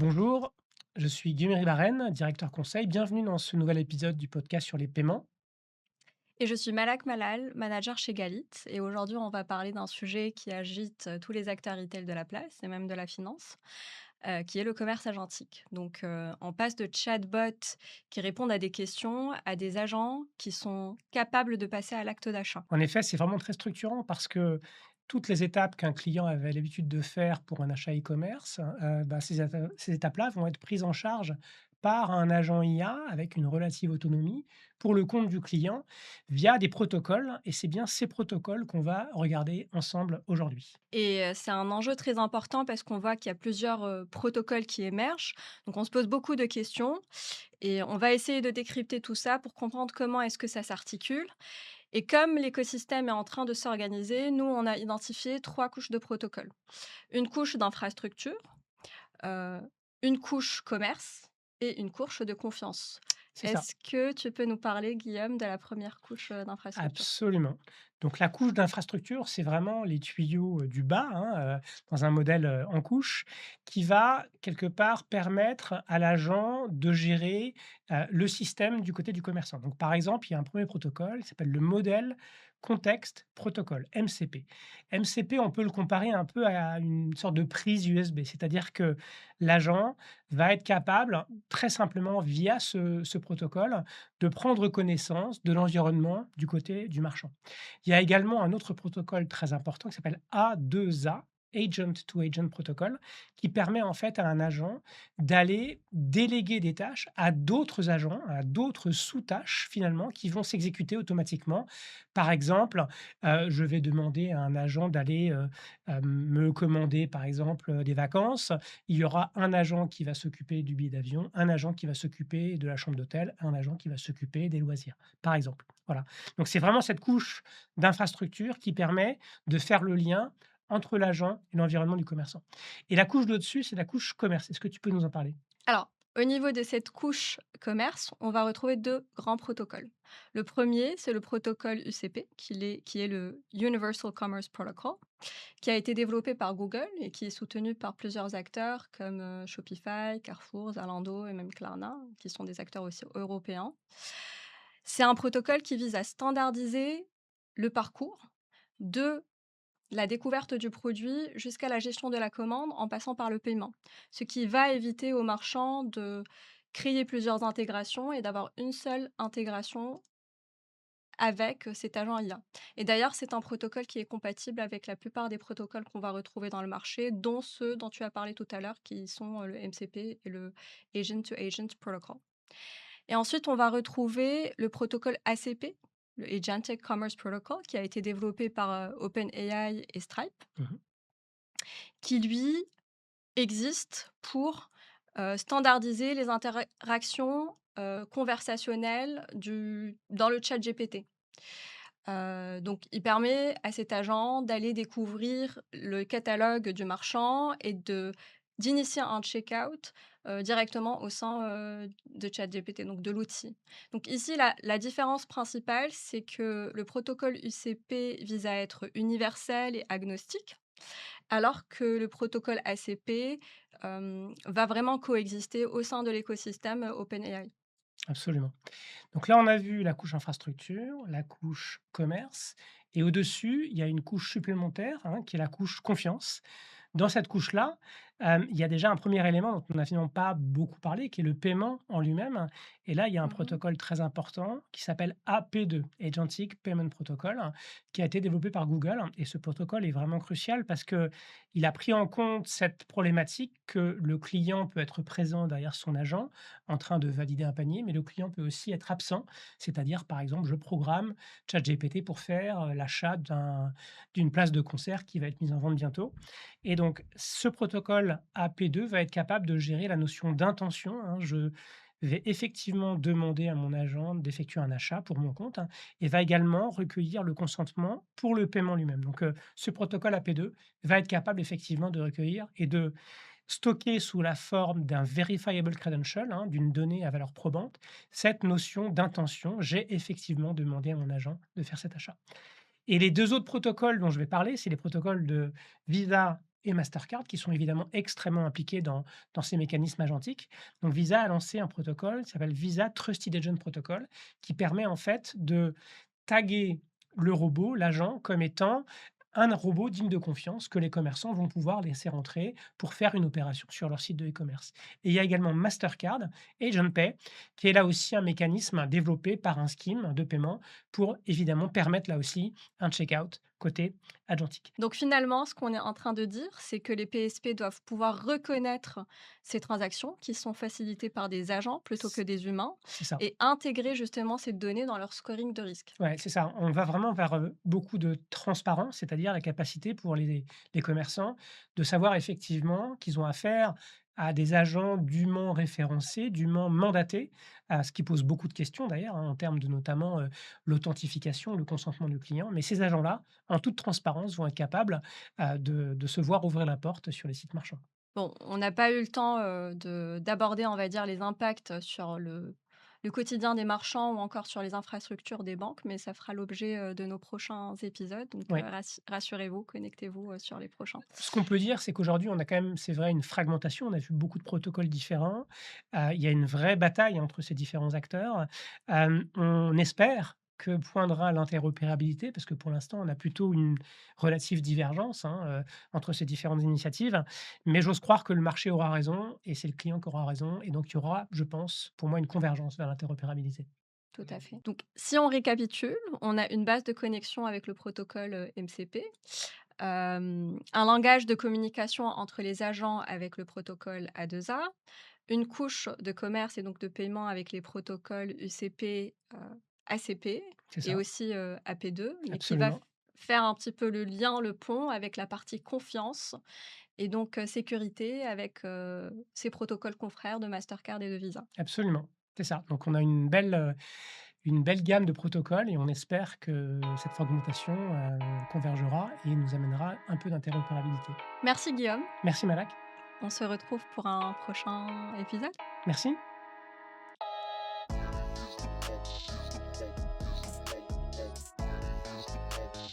Bonjour, je suis Guillaume Varenne, directeur conseil. Bienvenue dans ce nouvel épisode du podcast sur les paiements. Et je suis Malak Malal, manager chez Galit. Et aujourd'hui, on va parler d'un sujet qui agite tous les acteurs retail de la place et même de la finance, qui est le commerce agentique. Donc, on passe de chatbots qui répondent à des questions à des agents qui sont capables de passer à l'acte d'achat. En effet, c'est vraiment très structurant parce que toutes les étapes qu'un client avait l'habitude de faire pour un achat e-commerce, ces étapes-là vont être prises en charge par un agent IA avec une relative autonomie pour le compte du client via des protocoles. Et c'est bien ces protocoles qu'on va regarder ensemble aujourd'hui. Et c'est un enjeu très important parce qu'on voit qu'il y a plusieurs protocoles qui émergent. Donc, on se pose beaucoup de questions et on va essayer de décrypter tout ça pour comprendre comment est-ce que ça s'articule. Et comme l'écosystème est en train de s'organiser, nous, on a identifié 3 couches de protocoles. Une couche d'infrastructure, heu, une couche commerce et une couche de confiance. C'est ça. Est-ce que tu peux nous parler, Guillaume, de la première couche, d'infrastructure? Absolument. Donc la couche d'infrastructure, c'est vraiment les tuyaux, du bas, hein, dans un modèle, en couche, qui va quelque part permettre à l'agent de gérer, le système du côté du commerçant. Donc par exemple, il y a un premier protocole qui s'appelle le modèle contexte protocole, MCP. MCP, on peut le comparer un peu à une sorte de prise USB, c'est-à-dire que l'agent va être capable, très simplement via ce protocole, de prendre connaissance de l'environnement du côté du marchand. Il y a également un autre protocole très important qui s'appelle A2A, Agent to Agent Protocol, qui permet en fait à un agent d'aller déléguer des tâches à d'autres agents, à d'autres sous-tâches finalement qui vont s'exécuter automatiquement. Par exemple, je vais demander à un agent d'aller, me commander par exemple, des vacances. Il y aura un agent qui va s'occuper du billet d'avion, un agent qui va s'occuper de la chambre d'hôtel, un agent qui va s'occuper des loisirs, par exemple. Voilà. Donc c'est vraiment cette couche d'infrastructure qui permet de faire le lien entre l'agent et l'environnement du commerçant. Et la couche d'au-dessus, c'est la couche commerce. Est-ce que tu peux nous en parler? Alors, au niveau de cette couche commerce, on va retrouver 2 grands protocoles. Le premier, c'est le protocole UCP, qui est le Universal Commerce Protocol, qui a été développé par Google et qui est soutenu par plusieurs acteurs comme, Shopify, Carrefour, Zalando et même Klarna, qui sont des acteurs aussi européens. C'est un protocole qui vise à standardiser le parcours de la découverte du produit jusqu'à la gestion de la commande en passant par le paiement. Ce qui va éviter aux marchands de créer plusieurs intégrations et d'avoir une seule intégration avec, cet agent IA. Et d'ailleurs, c'est un protocole qui est compatible avec la plupart des protocoles qu'on va retrouver dans le marché, dont ceux dont tu as parlé tout à l'heure qui sont, le MCP et le Agent to Agent Protocol. Et ensuite, on va retrouver le protocole ACP, le Agentic Commerce Protocol, qui a été développé par, OpenAI et Stripe, Mmh. qui lui existe pour, standardiser les interactions, conversationnelles dans le chat GPT. Donc il permet à cet agent d'aller découvrir le catalogue du marchand et d'initier un checkout, directement au sein, de ChatGPT, donc de l'outil. Donc ici, la différence principale, c'est que le protocole UCP vise à être universel et agnostique, alors que le protocole ACP, va vraiment coexister au sein de l'écosystème, OpenAI. Absolument. Donc là, on a vu la couche infrastructure, la couche commerce et au-dessus, il y a une couche supplémentaire, hein, qui est la couche confiance. Dans cette couche-là, il y a déjà un premier élément dont on n'a finalement pas beaucoup parlé, qui est le paiement en lui-même. Et là, il y a un Mmh. protocole très important qui s'appelle AP2, Agentic Payment Protocol, qui a été développé par Google. Et ce protocole est vraiment crucial parce qu'il a pris en compte cette problématique que le client peut être présent derrière son agent en train de valider un panier, mais le client peut aussi être absent. C'est-à-dire, par exemple, je programme ChatGPT pour faire, l'achat d'une place de concert qui va être mise en vente bientôt. Et donc ce protocole AP2 va être capable de gérer la notion d'intention, hein. Je vais effectivement demander à mon agent d'effectuer un achat pour mon compte, hein, et va également recueillir le consentement pour le paiement lui-même. Donc, ce protocole AP2 va être capable effectivement de recueillir et de stocker sous la forme d'un verifiable credential, hein, d'une donnée à valeur probante, cette notion d'intention. J'ai effectivement demandé à mon agent de faire cet achat. Et les 2 autres protocoles dont je vais parler, c'est les protocoles de Visa et Mastercard qui sont évidemment extrêmement impliqués dans ces mécanismes agentiques. Donc Visa a lancé un protocole qui s'appelle Visa Trusted Agent Protocol, qui permet en fait de taguer le robot, l'agent, comme étant un robot digne de confiance que les commerçants vont pouvoir laisser rentrer pour faire une opération sur leur site de e-commerce. Et il y a également Mastercard et JohnPay, qui est là aussi un mécanisme développé par un scheme de paiement pour évidemment permettre là aussi un checkout côté agentique. Donc finalement, ce qu'on est en train de dire, c'est que les PSP doivent pouvoir reconnaître ces transactions qui sont facilitées par des agents plutôt que C des humains c'est ça. et intégrer justement ces données dans leur scoring de risque. Ouais, c'est ça. On va vraiment vers, beaucoup de transparence, c'est-à-dire la capacité pour les commerçants de savoir effectivement qu'ils ont affaire à des agents dûment référencés, dûment mandatés, ce qui pose beaucoup de questions d'ailleurs, hein, en termes de notamment, l'authentification, le consentement du client. Mais ces agents-là, en toute transparence, vont être capables, de se voir ouvrir la porte sur les sites marchands. Bon, on n'a pas eu le temps, de d'aborder, on va dire, les impacts sur le quotidien des marchands ou encore sur les infrastructures des banques, mais ça fera l'objet, de nos prochains épisodes. Donc, Oui. rassurez-vous, connectez-vous, sur les prochains. Ce qu'on peut dire, c'est qu'aujourd'hui, on a quand même, c'est vrai, une fragmentation. On a vu beaucoup de protocoles différents. Il y a une vraie bataille entre ces différents acteurs. On espère que poindra l'interopérabilité, parce que pour l'instant, on a plutôt une relative divergence, hein, entre ces différentes initiatives. Mais j'ose croire que le marché aura raison et c'est le client qui aura raison. Et donc, il y aura, je pense, pour moi, une convergence vers l'interopérabilité. Tout à fait. Donc, si on récapitule, on a une base de connexion avec le protocole, MCP, un langage de communication entre les agents avec le protocole A2A, une couche de commerce et donc de paiement avec les protocoles UCP, ACP C'est et ça, aussi, AP2, mais qui va absolument. faire un petit peu le lien, le pont avec la partie confiance et donc sécurité avec, ces protocoles confrères de Mastercard et de Visa. Absolument, c'est ça. Donc on a une belle gamme de protocoles et on espère que cette fragmentation, convergera et nous amènera un peu d'interopérabilité. Merci Guillaume, Merci Malak, on se retrouve pour un prochain épisode. merci.